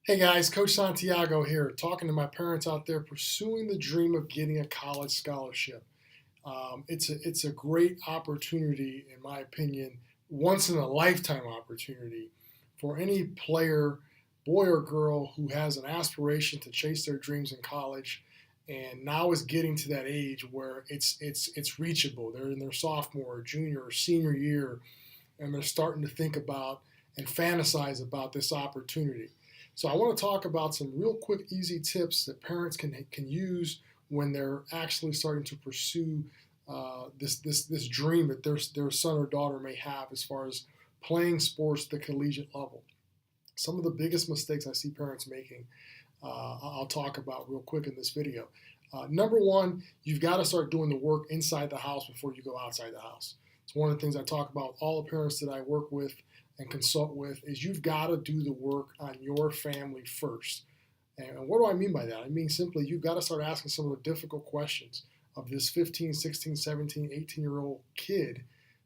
Hey guys, Coach Santiago here, talking to my parents out there pursuing the dream of getting a college scholarship. It's a great opportunity, in my opinion, once in a lifetime opportunity for any player, boy or girl, who has an aspiration to chase their dreams in college, and now is getting to that age where it's reachable. They're in their sophomore, junior, or senior year, and they're starting to think about and fantasize about this opportunity. So I want to talk about some real quick, easy tips that parents can use when they're actually starting to pursue this dream that their son or daughter may have as far as playing sports at the collegiate level. Some of the biggest mistakes I see parents making, I'll talk about real quick in this video. Number one, you've got to start doing the work inside the house before you go outside the house. It's one of the things I talk about with all the parents that I work with and consult with is you've got to do the work on your family first. And what do I mean by that? I mean simply you've got to start asking some of the difficult questions of this 15, 16, 17, 18-year-old kid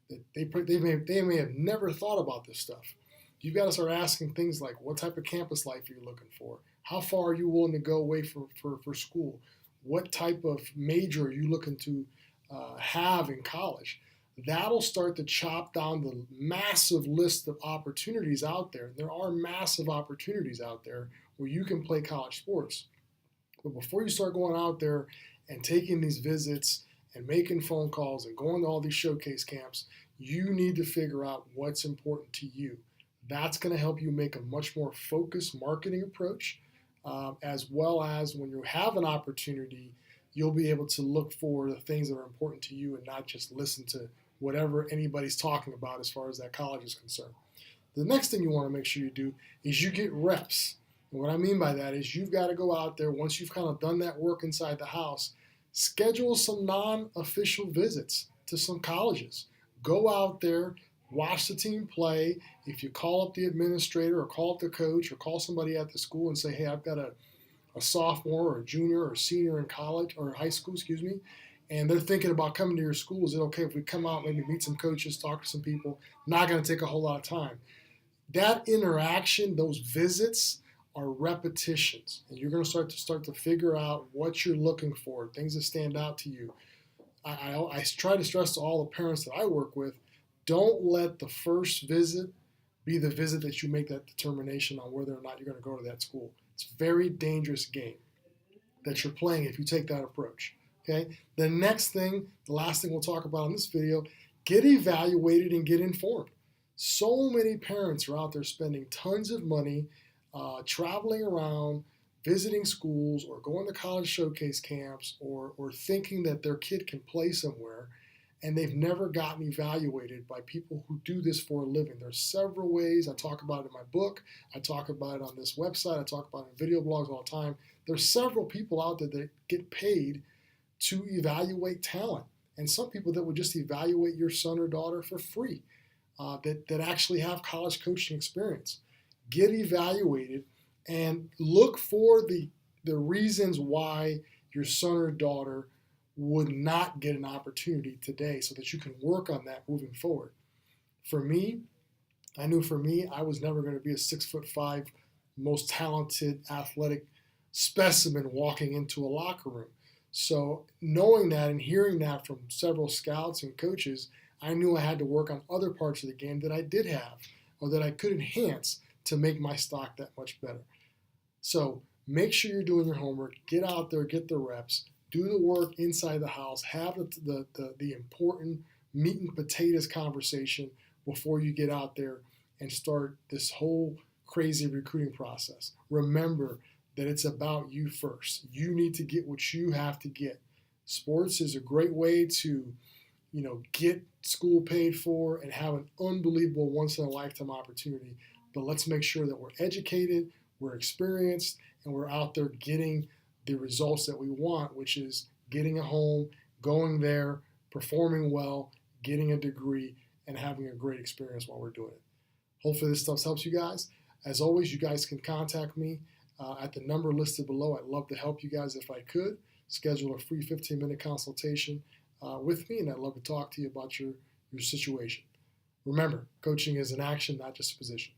that they may have never thought about this stuff. You've got to start asking things like, what type of campus life are you looking for? How far are you willing to go away for school? What type of major are you looking to have in college? That'll start to chop down the massive list of opportunities out there. There are massive opportunities out there where you can play college sports. But before you start going out there and taking these visits and making phone calls and going to all these showcase camps, you need to figure out what's important to you. That's going to help you make a much more focused marketing approach, as well as when you have an opportunity, you'll be able to look for the things that are important to you and not just listen to whatever anybody's talking about as far as that college is concerned. The next thing you want to make sure you do is you get reps. And what I mean by that is you've got to go out there, once you've kind of done that work inside the house, schedule some non-official visits to some colleges. Go out there, watch the team play. If you call up the administrator or call up the coach or call somebody at the school and say, hey, I've got a sophomore or a junior or a senior in college or high school, excuse me, and they're thinking about coming to your school, is it okay if we come out, maybe meet some coaches, talk to some people? Not going to take a whole lot of time. That interaction, those visits are repetitions, and you're going to start to figure out what you're looking for, things that stand out to you. I try to stress to all the parents that I work with, don't let the first visit be the visit that you make that determination on whether or not you're going to go to that school. It's a very dangerous game that you're playing if you take that approach. Okay. The next thing, the last thing we'll talk about in this video, get evaluated and get informed. So many parents are out there spending tons of money traveling around, visiting schools, or going to college showcase camps, or thinking that their kid can play somewhere, and they've never gotten evaluated by people who do this for a living. There's several ways. I talk about it in my book. I talk about it on this website. I talk about it in video blogs all the time. There's several people out there that get paid to evaluate talent, and some people that would just evaluate your son or daughter for free, that actually have college coaching experience. Get evaluated and look for the reasons why your son or daughter would not get an opportunity today so that you can work on that moving forward. For me, I knew I was never going to be a 6'5", most talented athletic specimen walking into a locker room. So knowing that and hearing that from several scouts and coaches, I knew I had to work on other parts of the game that I did have or that I could enhance to make my stock that much better. So make sure you're doing your homework, get out there, get the reps, do the work inside the house, have the important meat and potatoes conversation before you get out there and start this whole crazy recruiting process. Remember that it's about you first. You need to get what you have to get. Sports is a great way to, get school paid for and have an unbelievable once-in-a-lifetime opportunity. But let's make sure that we're educated, we're experienced, and we're out there getting the results that we want, which is getting a home, going there, performing well, getting a degree, and having a great experience while we're doing it. Hopefully this stuff helps you guys. As always, you guys can contact me at the number listed below. I'd love to help you guys if I could. Schedule a free 15-minute consultation with me, and I'd love to talk to you about your situation. Remember, coaching is an action, not just a position.